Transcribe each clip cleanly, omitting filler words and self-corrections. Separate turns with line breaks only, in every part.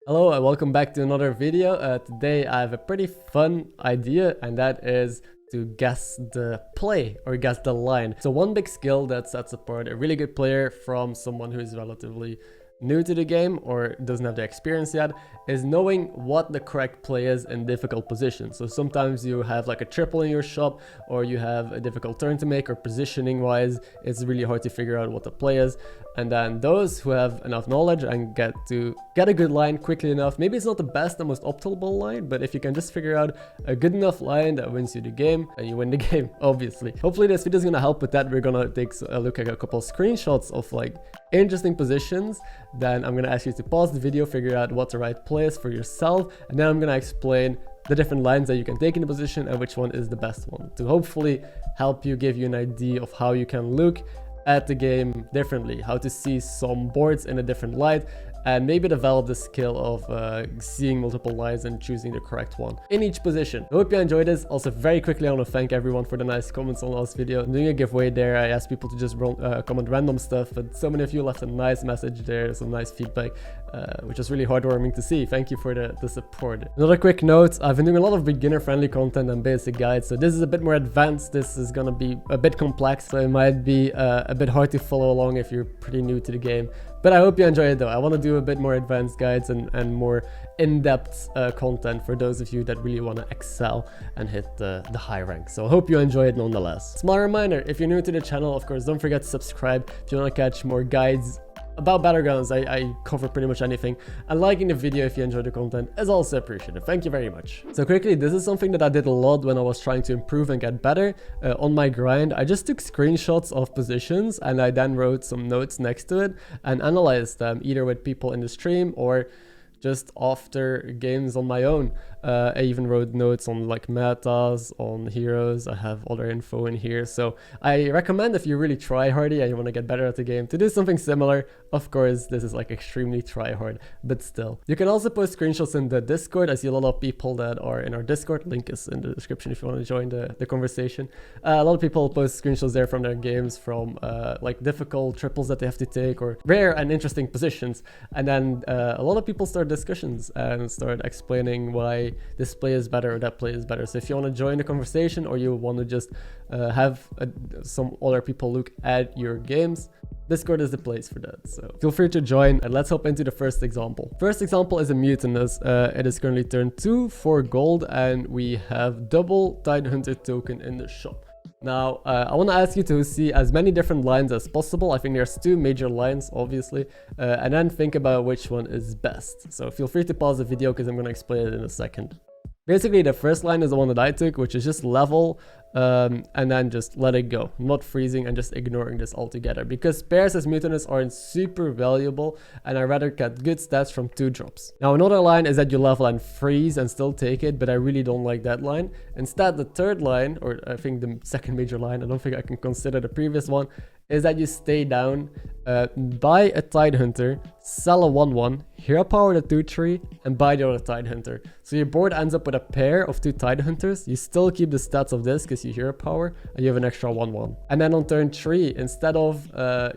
Hello and welcome back to another video. Today I have a pretty fun idea, and that is to guess the play or guess the line. So one big skill that sets apart a really good player from someone who is relatively new to the game or doesn't have the experience yet is knowing what the correct play is in difficult positions. So sometimes you have like a triple in your shop, or you have a difficult turn to make, or positioning wise it's really hard to figure out what the play is. And then those who have enough knowledge and get a good line quickly enough, maybe it's not the best and most optimal line, but if you can just figure out a good enough line that wins you the game, then you win the game, obviously. Hopefully this video is gonna help with that. We're gonna take a look at a couple of screenshots of like interesting positions. Then I'm gonna ask you to pause the video, figure out what the right play is for yourself, and then I'm gonna explain the different lines that you can take in the position and which one is the best one, to hopefully help you, give you an idea of how you can look at the game differently, how to see some boards in a different light, and maybe develop the skill of seeing multiple lines and choosing the correct one in each position. I hope you enjoyed this. Also, very quickly, I want to thank everyone for the nice comments on the last video. I'm doing a giveaway there. I asked people to just comment random stuff, but so many of you left a nice message there, some nice feedback, which is really heartwarming to see. Thank you for the support. Another quick note, I've been doing a lot of beginner-friendly content and basic guides, so this is a bit more advanced. This is gonna be a bit complex, so it might be a bit hard to follow along if you're pretty new to the game. But I hope you enjoy it though. I want to do a bit more advanced guides and more in-depth content for those of you that really want to excel and hit the high rank. So I hope you enjoy it nonetheless. Small reminder, if you're new to the channel, of course, don't forget to subscribe if you want to catch more guides about Battlegrounds. I cover pretty much anything, and liking the video if you enjoy the content is also appreciated. Thank you very much. So quickly, this is something that I did a lot when I was trying to improve and get better on my grind. I just took screenshots of positions and I then wrote some notes next to it and analyzed them, either with people in the stream or just after games on my own. I even wrote notes on like metas, on heroes. I have other info in here, so I recommend if you really try hardy and you want to get better at the game to do something similar. Of course, this is like extremely try hard, but still. You can also post screenshots in the Discord. I see a lot of people that are in our Discord. Link is in the description if you want to join the conversation. A lot of people post screenshots there from their games, from like difficult triples that they have to take or rare and interesting positions, and then a lot of people start discussions and start explaining why this play is better or that play is better. So if you want to join the conversation, or you want to just have some other people look at your games, Discord is the place for that. So feel free to join, and let's hop into the first example. First example is a Mutinous. It is currently turn 2 for gold, and we have double Tidehunter token in the shop. Now, I want to ask you to see as many different lines as possible. I think there's 2 major lines, obviously, and then think about which one is best. So feel free to pause the video because I'm going to explain it in a second. Basically, the first line is the one that I took, which is just level and then just let it go, not freezing and just ignoring this altogether, because pairs as Mutinous aren't super valuable and I rather get good stats from 2 drops. Now, another line is that you level and freeze and still take it, but I really don't like that line. Instead, the third line, or I think the second major line, I don't think I can consider the previous one, is that you stay down, buy a Tidehunter, sell a 1-1, hero power the 2-3, and buy the other Tidehunter. So your board ends up with a pair of 2 Tidehunters. You still keep the stats of this because you hero power, and you have an extra 1-1. And then on turn 3, instead of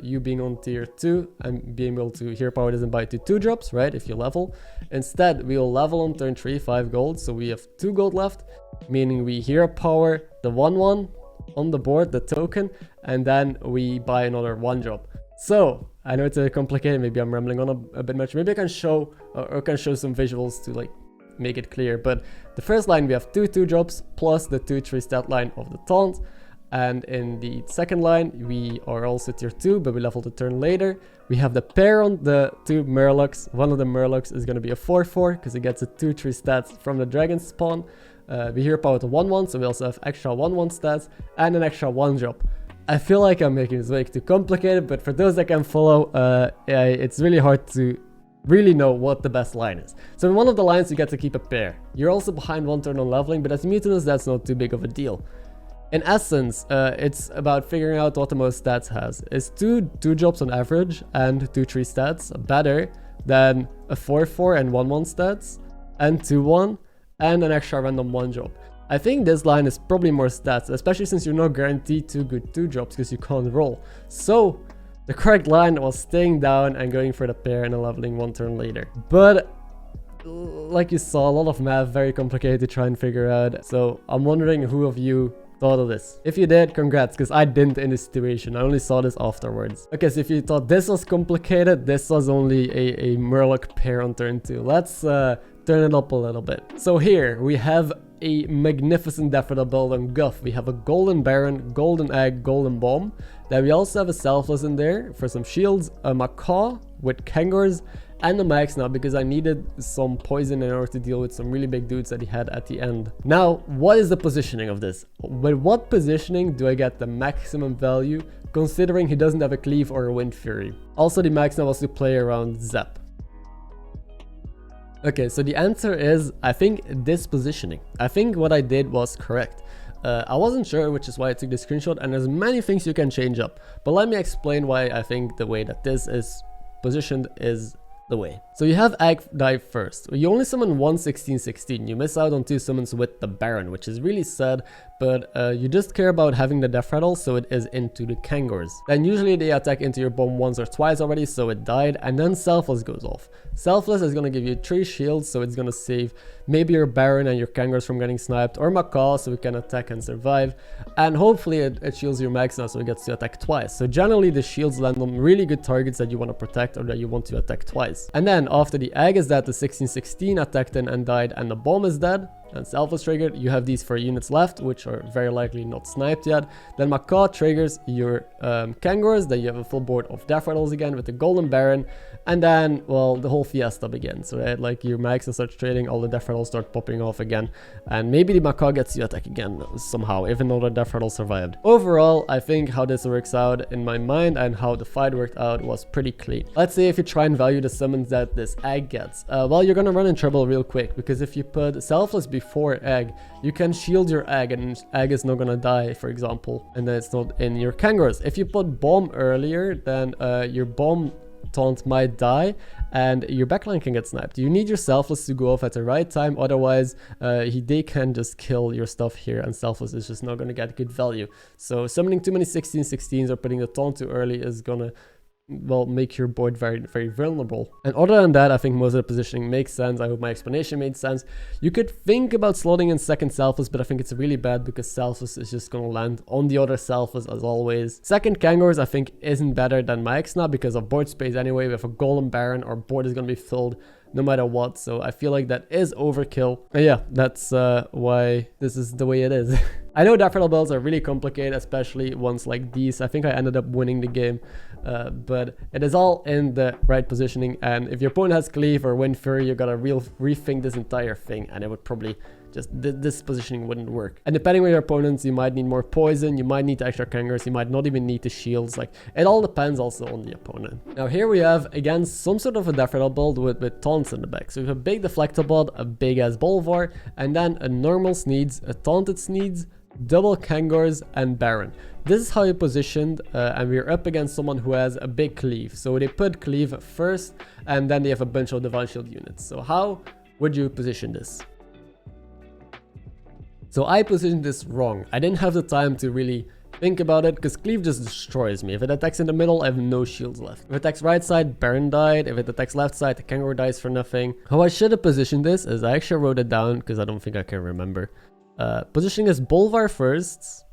you being on tier 2 and being able to hero power this and buy 2 drops, right, if you level, instead we will level on turn 3, 5 gold, so we have 2 gold left, meaning we hero power the 1-1 on the board, the token, and then we buy another 1 drop. So I know it's complicated, maybe I'm rambling on a bit much. Maybe I can show or can show some visuals to like make it clear. But the first line, we have 2 drops plus the 2-3 stat line of the taunt, and in the second line we are also tier 2, but we level the turn later. We have the pair on the 2 Murlocs. One of the Murlocs is going to be a 4-4 because it gets a 2-3 stats from the dragon spawn. We hero power to 1-1, so we also have extra 1-1 stats and an extra 1 drop. I feel like I'm making this way too complicated, but for those that can follow, it's really hard to really know what the best line is. So in one of the lines you get to keep a pair. You're also behind 1 turn on leveling, but as Mutinous that's not too big of a deal. In essence, it's about figuring out what the most stats has. Is 2 drops on average and 2-3 stats better than a 4-4 and 1-1 stats and 2-1 and an extra random 1 drop? I think this line is probably more stats, especially since you're not guaranteed 2 good 2 drops because you can't roll. So the correct line was staying down and going for the pair and leveling 1 turn later. But like you saw, a lot of math, very complicated to try and figure out. So I'm wondering who of you thought of this. If you did, congrats, because I didn't in this situation. I only saw this afterwards. Okay, so if you thought this was complicated, this was only a Murloc pair on turn 2. Let's turn it up a little bit. So here we have a magnificent Daffodil build on Guff. We have a Golden Baron, Golden Egg, Golden Bomb. Then we also have a Selfless in there for some shields, a Macaw with Kangors, and a Max now because I needed some poison in order to deal with some really big dudes that he had at the end. Now, what is the positioning of this? With what positioning do I get the maximum value considering he doesn't have a Cleave or a Wind Fury? Also, the Max now was to play around Zep. Okay, so the answer is, I think this positioning. I think what I did was correct. I wasn't sure, which is why I took the screenshot, and there's many things you can change up. But let me explain why I think the way that this is positioned is the way. So you have Egg Dive first. You only summon 1 16/16. You miss out on 2 summons with the Baron, which is really sad, but you just care about having the Death Rattle, so it is into the Kangors. Then usually they attack into your bomb once or twice already, so it died, and then Selfless goes off. Selfless is going to give you 3 shields, so it's going to save maybe your Baron and your Kangors from getting sniped, or Macaw, so it can attack and survive, and hopefully it shields your Max now, so it gets to attack twice. So generally the shields land on really good targets that you want to protect or that you want to attack twice. And then after the Egg is dead, the 16/16 attacked in and died, and the Bomb is dead, and Selfless triggered, you have these 4 units left, which are very likely not sniped yet. Then Macaw triggers your Kangors, then you have a full board of Death Rattles again with the Golden Baron, and then, well, the whole fiesta begins, right? Like your Max starts trading, all the Death Rattles start popping off again, and maybe the Macaw gets to attack again somehow, even though the Death Rattle survived. Overall, I think how this works out in my mind and how the fight worked out was pretty clean. Let's say if you try and value the summons that this Egg gets, well, you're gonna run in trouble real quick, because if you put Selfless before Egg, you can shield your Egg and Egg is not gonna die, for example, and then it's not in your Kangors. If you put Bomb earlier, then your Bomb taunt might die and your backline can get sniped. You need your Selfless to go off at the right time, otherwise they can just kill your stuff here and Selfless is just not gonna get good value. So summoning too many 16/16s or putting the taunt too early is gonna, well, make your board very, very vulnerable. And other than that, I think most of the positioning makes sense. I hope my explanation made sense. You could think about slotting in second Selfless, but I think it's really bad because Selfless is just gonna land on the other Selfless as always. Second Kangors, I think, isn't better than my X now because of board space anyway. We have a Golden Baron, our board is gonna be filled no matter what, so I feel like that is overkill. And yeah, that's why this is the way it is. I know Death Rattle builds are really complicated, especially ones like these. I think I ended up winning the game, but it is all in the right positioning, and if your opponent has Cleave or Wind Fury, you gotta rethink this entire thing, and it would probably just, this positioning wouldn't work. And depending on your opponents, you might need more poison, you might need extra Kangors, you might not even need the shields. Like, it all depends also on the opponent. Now here we have, again, some sort of a Death Rattle build with taunts in the back. So we have a big Deflectobot, a big ass Bolvar, and then a normal Sneeds, a taunted Sneeds, double Kangors, and Baron. This is how you positioned, and we're up against someone who has a big Cleave. So they put Cleave first, and then they have a bunch of Divine Shield units. So how would you position this? So I positioned this wrong. I didn't have the time to really think about it because Cleave just destroys me. If it attacks in the middle, I have no shields left. If it attacks right side, Baron died. If it attacks left side, the Kangor dies for nothing. How I should have positioned this is I actually wrote it down because I don't think I can remember. Positioning is Bolvar first,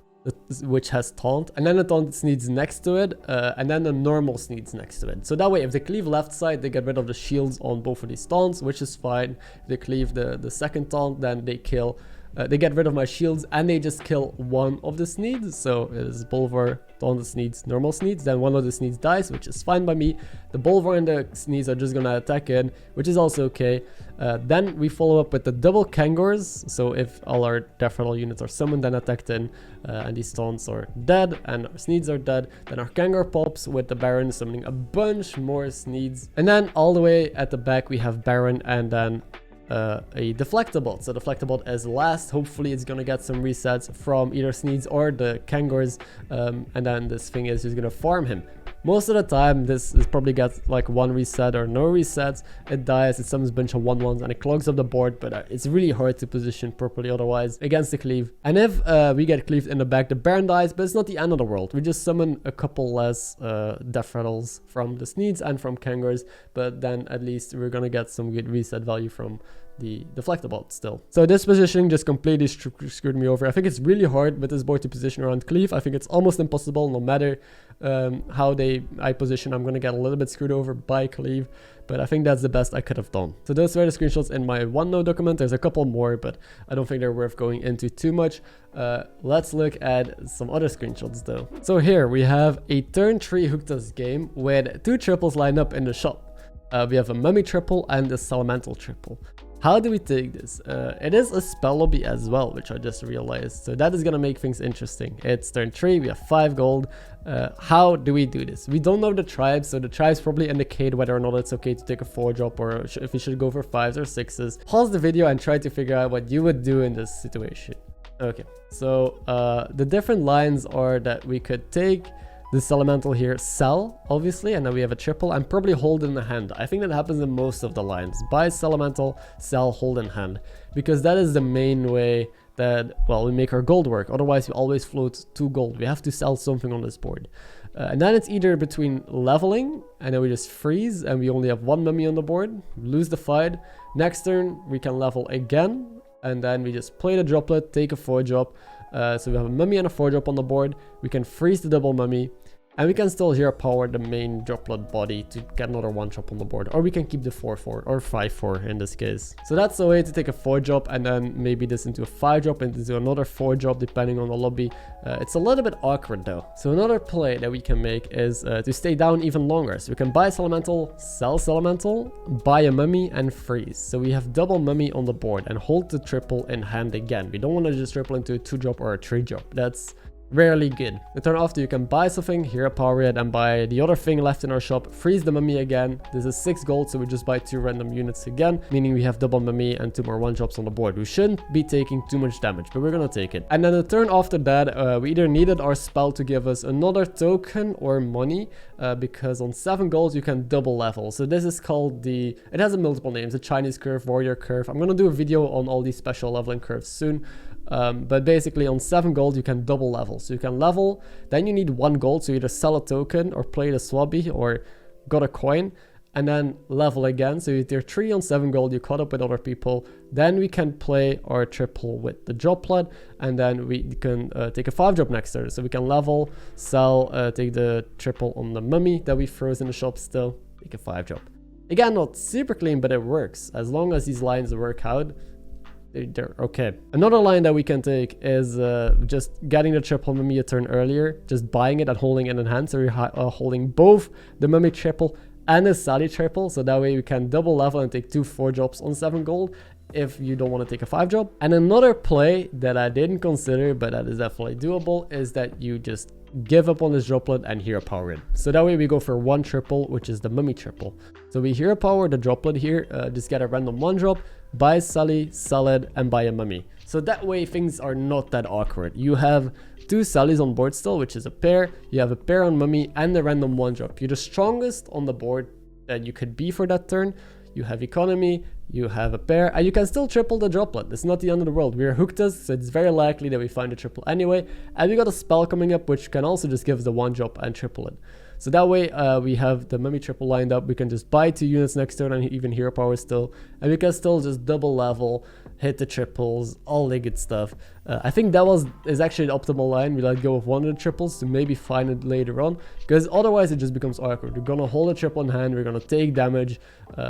which has taunt, and then the taunt Sneeds next to it, and then the normal Sneeds next to it. So that way, if they cleave left side, they get rid of the shields on both of these taunts, which is fine. If they cleave the second taunt, then they kill. They get rid of my shields and they just kill one of the Sneeds. So it is Bolvar, taunted Sneeds, normal Sneeds. Then one of the Sneeds dies, which is fine by me. The Bolvar and the Sneeds are just gonna attack in, which is also okay. Then we follow up with the double Kangors. So if all our Death Rattle units are summoned and attacked in, and these taunts are dead and our Sneeds are dead, then our Kangor pops with the Baron summoning a bunch more Sneeds. And then all the way at the back we have Baron and then a Deflectobot. So Deflectobot is last. Hopefully it's gonna get some resets from either Sneeds or the Kangors, and then this thing is just gonna farm him. Most of the time, this is probably gets like one reset or no resets. It dies, it summons a bunch of 1/1s, and it clogs up the board, but it's really hard to position properly otherwise against the cleave. And if we get cleaved in the back, the Baron dies, but it's not the end of the world. We just summon a couple less death rattles from the Sneeds and from Kangors, but then at least we're gonna get some good reset value from the Deflectabot still. So this position just completely screwed me over. I think it's really hard with this board to position around cleave. I think it's almost impossible. No matter how I position, I'm gonna get a little bit screwed over by cleave, but I think that's the best I could have done. So those were the screenshots in my OneNote document. There's a couple more, but I don't think they're worth going into too much. Let's look at some other screenshots though. So here we have a turn 3 Hooktas game with 2 triples lined up in the shop. We have a Mummy triple and a Salamental triple. How do we take this? It is a spell lobby as well, which I just realized. So that is going to make things interesting. It's turn 3, we have 5 gold. How do we do this? We don't know the tribes, so the tribes probably indicate whether or not it's okay to take a 4-drop or if we should go for 5s or 6s. Pause the video and try to figure out what you would do in this situation. Okay, so the different lines are that we could take this elemental here, sell, obviously, and then we have a triple and probably hold in the hand. I think that happens in most of the lines. Buy elemental, sell, hold in hand, because that is the main way that, well, we make our gold work. Otherwise, we always float 2 gold. We have to sell something on this board. And then it's either between leveling, and then we just freeze, and we only have 1 mummy on the board, lose the fight. Next turn, we can level again, and then we just play the droplet, take a 4-drop. So we have a mummy and a 4-drop on the board. We can freeze the double mummy, and we can still here power the main droplet body to get another 1-drop on the board, or we can keep the 4/4 or 5/4 in this case. So that's the way to take a 4-drop and then maybe this into a 5-drop and into another 4-drop depending on the lobby. It's a little bit awkward though. So another play that we can make is to stay down even longer. So we can buy Elemental, sell Elemental, buy a mummy and freeze. So we have double mummy on the board and hold the triple in hand again. We don't want to just triple into a 2-drop or a 3-drop. That's rarely good. The turn after, you can buy something, here a power it, and buy the other thing left in our shop, freeze the mummy again. This is 6 gold, so we just buy 2 random units again, meaning we have double mummy and 2 more 1-drops on the board. We shouldn't be taking too much damage, but we're gonna take it. And then the turn after that, we either needed our spell to give us another token or money, because on 7 gold you can double level. So this is called it has a multiple names, the Chinese curve, warrior curve. I'm gonna do a video on all these special leveling curves soon. But basically on 7 gold you can double level. So you can level, then you need 1 gold, so either sell a token or play the swabby or got a coin, and then level again. So you're 3 on 7 gold, you caught up with other people, then we can play our triple with the droplet, and then we can take a 5-drop next turn. So we can level, sell, take the triple on the mummy that we froze in the shop still, take a 5-drop. Again, not super clean, but it works. As long as these lines work out, they're okay. Another line that we can take is just getting the triple mummy a turn earlier, just buying it and holding it in hand. So we're holding both the mummy triple and the Sally triple, so that way we can double level and take 2 4-drops on 7 gold if you don't want to take a 5-drop. And another play that I didn't consider, but that is definitely doable, is that you just give up on this droplet and hero power it. So that way we go for 1 triple, which is the mummy triple. So we hero power the droplet here, just get a random 1-drop, buy Sally, sell it, and buy a mummy. So that way things are not that awkward. You have 2 Sallys on board still, which is a pair. You have a pair on mummy and a random 1-drop. You're the strongest on the board that you could be for that turn. You have economy, you have a pair, and you can still triple the droplet. It's not the end of the world. We're Hooktas, so it's very likely that we find a triple anyway. And we got a spell coming up, which can also just give us the 1-drop and triple it. So that way we have the mummy triple lined up. We can just buy 2 units next turn and even hero power still. And we can still just double level, hit the triples, all the good stuff. I think that is actually the optimal line. We let go of 1 of the triples to maybe find it later on, because otherwise it just becomes awkward. We're gonna hold a triple in hand, we're gonna take damage,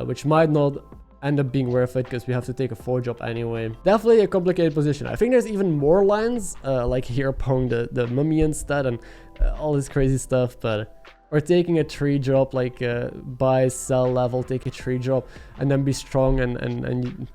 which might not end up being worth it because we have to take a 4-drop anyway. Definitely a complicated position. I think there's even more lines, like here powering the mummy instead and all this crazy stuff, but or taking a 3-drop, like buy, sell, level, take a 3-drop, and then be strong and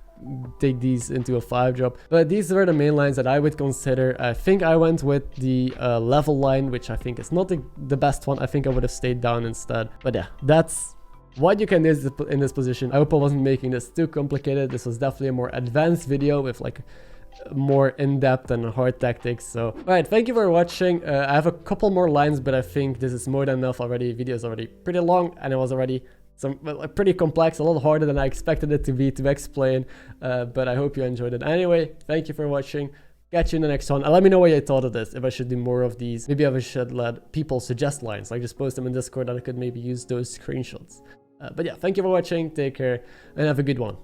take these into a 5-drop. But these were the main lines that I would consider. I think I went with the level line, which I think is not the best one. I think I would have stayed down instead. But yeah, that's what you can do in this position. I hope I wasn't making this too complicated. This was definitely a more advanced video with like more in-depth and hard tactics. So alright, thank you for watching. I have a couple more lines, but I think this is more than enough already. Video is already pretty long, and it was already pretty complex, a lot harder than I expected it to explain, but I hope you enjoyed it. Anyway, thank you for watching. Catch you in the next one, and let me know what you thought of this, if I should do more of these. Maybe I should let people suggest lines, like just post them in Discord, and I could maybe use those screenshots. But yeah, thank you for watching, take care, and have a good one.